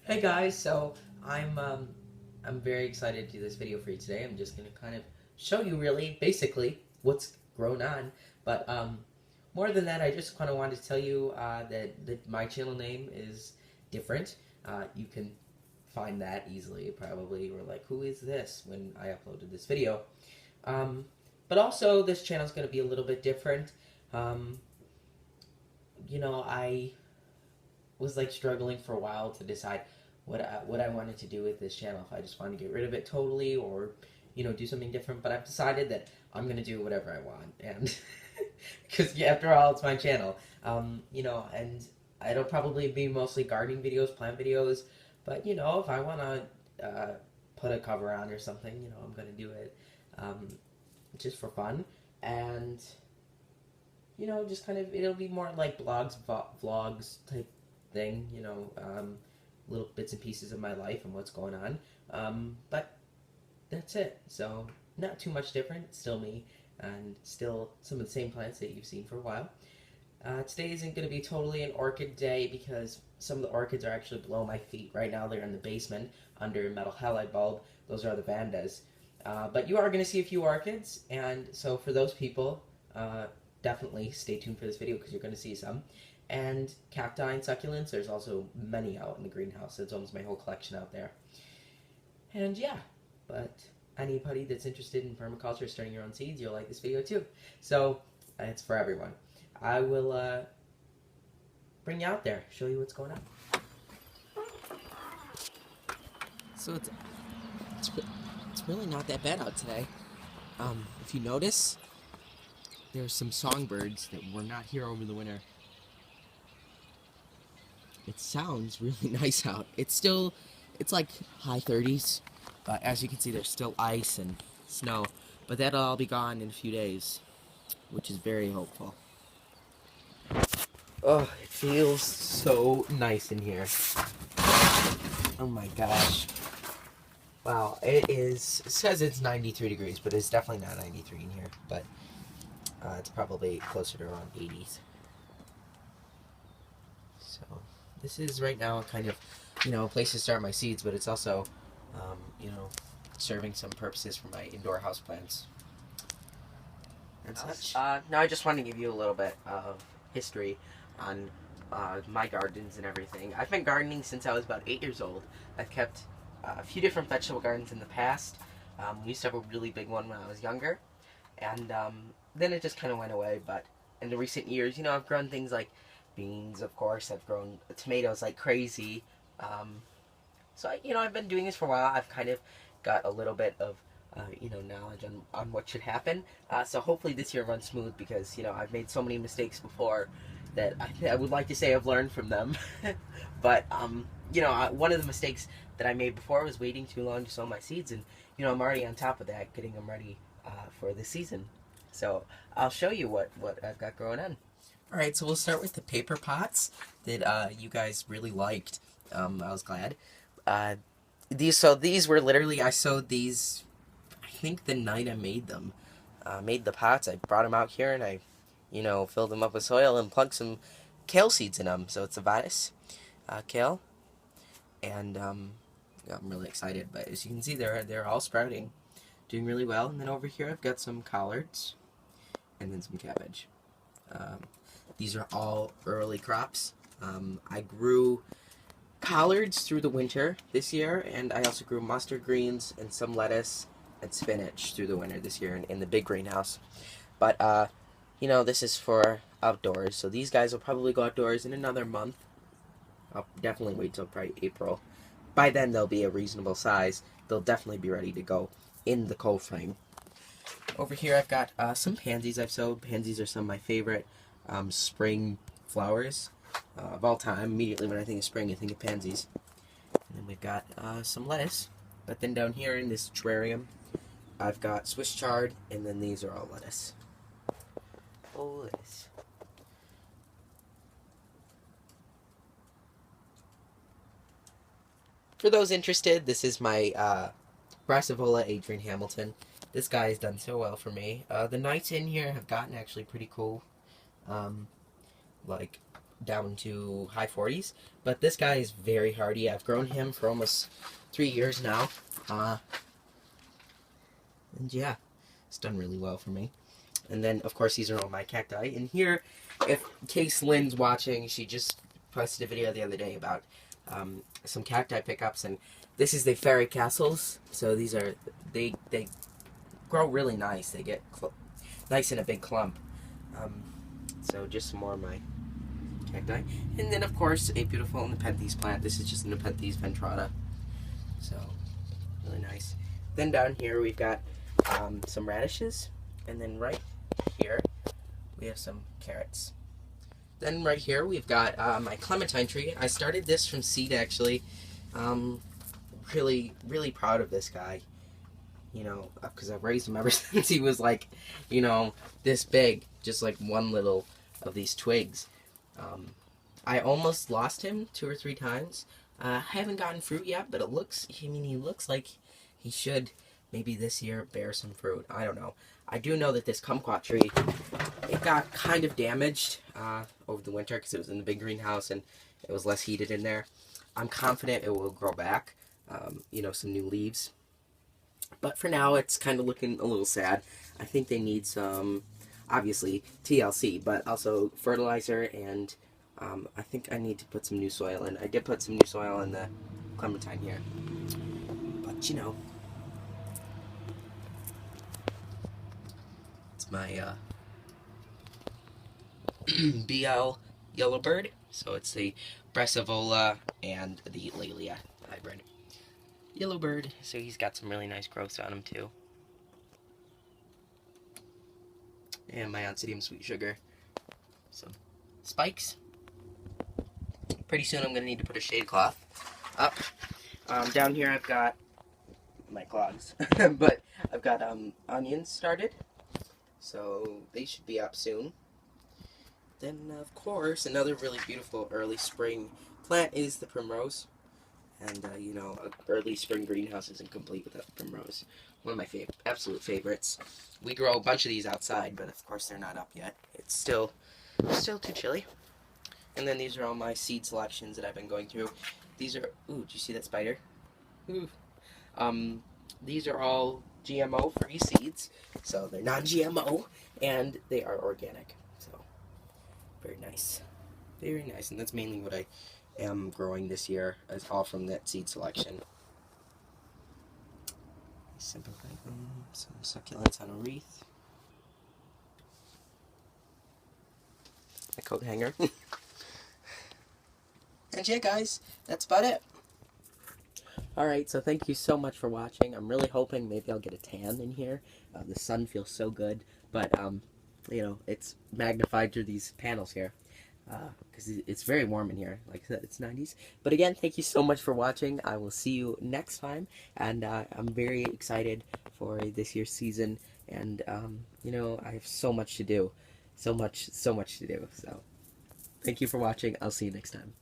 Hey guys, so I'm very excited to do this video for you today. I'm just gonna kind of show you really basically what's grown on, but more than that, I just kind of wanted to tell you that my channel name is different. You can find that easily, probably, or like, who is this when I uploaded this video. Um, but also, this channel is gonna be a little bit different. Um, I was like struggling for a while to decide what I wanted to do with this channel. If I just wanted to get rid of it totally, or do something different. But I've decided that I'm gonna do whatever I want, and because after all, it's my channel. And it'll probably be mostly gardening videos, plant videos. But if I wanna put a cover on or something, I'm gonna do it just for fun. And just kind of it'll be more like vlogs type thing, little bits and pieces of my life and what's going on. But that's it. So not too much different. Still me, and still some of the same plants that you've seen for a while. Today isn't going to be totally an orchid day because some of the orchids are actually below my feet. Right now they're in the basement under a metal halide bulb. Those are the Vandas. But you are going to see a few orchids, and so for those people, definitely stay tuned for this video because you're going to see some. And cacti and succulents, there's also many out in the greenhouse. It's almost my whole collection out there. And yeah, but anybody that's interested in permaculture, starting your own seeds, you'll like this video too. So it's for everyone. I will bring you out there, show you what's going on. So it's really not that bad out today. If you notice, there's some songbirds that were not here over the winter. It sounds really nice out. It's like high 30s, but as you can see, there's still ice and snow. But that'll all be gone in a few days, which is very hopeful. Oh, it feels so nice in here. Oh my gosh. Wow, it says it's 93 degrees, but it's definitely not 93 in here. But it's probably closer to around 80s. So this is right now kind of, a place to start my seeds, but it's also, serving some purposes for my indoor houseplants and such. Now I just want to give you a little bit of history on my gardens and everything. I've been gardening since I was about 8 years old. I've kept a few different vegetable gardens in the past. We used to have a really big one when I was younger, and then it just kind of went away. But in the recent years, I've grown things like beans, of course. I've grown tomatoes like crazy. So I've been doing this for a while. I've kind of got a little bit of knowledge on what should happen. So hopefully this year runs smooth because I've made so many mistakes before that I would like to say I've learned from them. But one of the mistakes that I made before was waiting too long to sow my seeds, and I'm already on top of that, getting them ready for the season. So I'll show you what I've got growing on. All right, so we'll start with the paper pots that you guys really liked. I was glad. These were literally, I sowed these, I think the night I made them. Made the pots, I brought them out here and I, filled them up with soil and plugged some kale seeds in them. So it's a Vitis kale. And I'm really excited. But as you can see, they're all sprouting. Doing really well. And then over here I've got some collards and then some cabbage. These are all early crops. I grew collards through the winter this year, and I also grew mustard greens and some lettuce and spinach through the winter this year in the big greenhouse. But, this is for outdoors, so these guys will probably go outdoors in another month. I'll definitely wait till probably April. By then, they'll be a reasonable size. They'll definitely be ready to go in the cold frame. Over here, I've got some pansies I've sowed. Pansies are some of my favorite spring flowers of all time. Immediately when I think of spring, I think of pansies. And then we've got some lettuce. But then down here in this terrarium, I've got Swiss chard, and then these are all lettuce. Oh, lettuce. For those interested, this is my Brassavola Adrian Hamilton. This guy has done so well for me. The nights in here have gotten actually pretty cool. Like down to high 40s. But this guy is very hardy. I've grown him for almost 3 years now. And yeah, it's done really well for me. And then, of course, these are all my cacti. And here, if Case Lynn's watching, she just posted a video the other day about some cacti pickups. And this is the fairy castles. So these are, they grow really nice. They get nice in a big clump. So just some more of my cacti. And then, of course, a beautiful Nepenthes plant. This is just Nepenthes ventrata. So, really nice. Then down here we've got some radishes. And then right here we have some carrots. Then right here we've got my clementine tree. I started this from seed, actually. Really, really proud of this guy. You know, because I've raised him ever since he was like, you know, this big. Just like one little of these twigs. I almost lost him 2 or 3 times. I haven't gotten fruit yet, but it looks, I mean, he looks like he should maybe this year bear some fruit. I don't know. I do know that this kumquat tree, it got kind of damaged over the winter because it was in the big greenhouse and it was less heated in there. I'm confident it will grow back, you know, some new leaves. But for now, it's kind of looking a little sad. I think they need some, obviously, TLC, but also fertilizer, and I think I need to put some new soil in. I did put some new soil in the clementine here. But, you know, it's my BL Yellowbird. So it's the Brassivola and the Laelia hybrid. Yellowbird, so he's got some really nice growths on him too. And my Oncidium Sweet Sugar. Some spikes. Pretty soon I'm going to need to put a shade cloth up. Down here I've got my clogs, but I've got onions started, so they should be up soon. Then, of course, another really beautiful early spring plant is the primrose. And, you know, an early spring greenhouse isn't complete without the primrose. One of my absolute favorites. We grow a bunch of these outside, but of course they're not up yet. It's still too chilly. And then these are all my seed selections that I've been going through. These are, ooh, did you see that spider? Ooh. These are all GMO-free seeds, so they're not GMO, and they are organic. So, very nice. Very nice, and that's mainly what I am growing this year, is all from that seed selection. Some succulents on a wreath. A coat hanger. And yeah, guys, that's about it. Alright, so thank you so much for watching. I'm really hoping maybe I'll get a tan in here. The sun feels so good, but, you know, it's magnified through these panels here. Because it's very warm in here, like I said, it's 90s. But again, thank you so much for watching. I will see you next time, and I'm very excited for this year's season, and you know, I have so much to do, so much to do. So thank you for watching. I'll see you next time.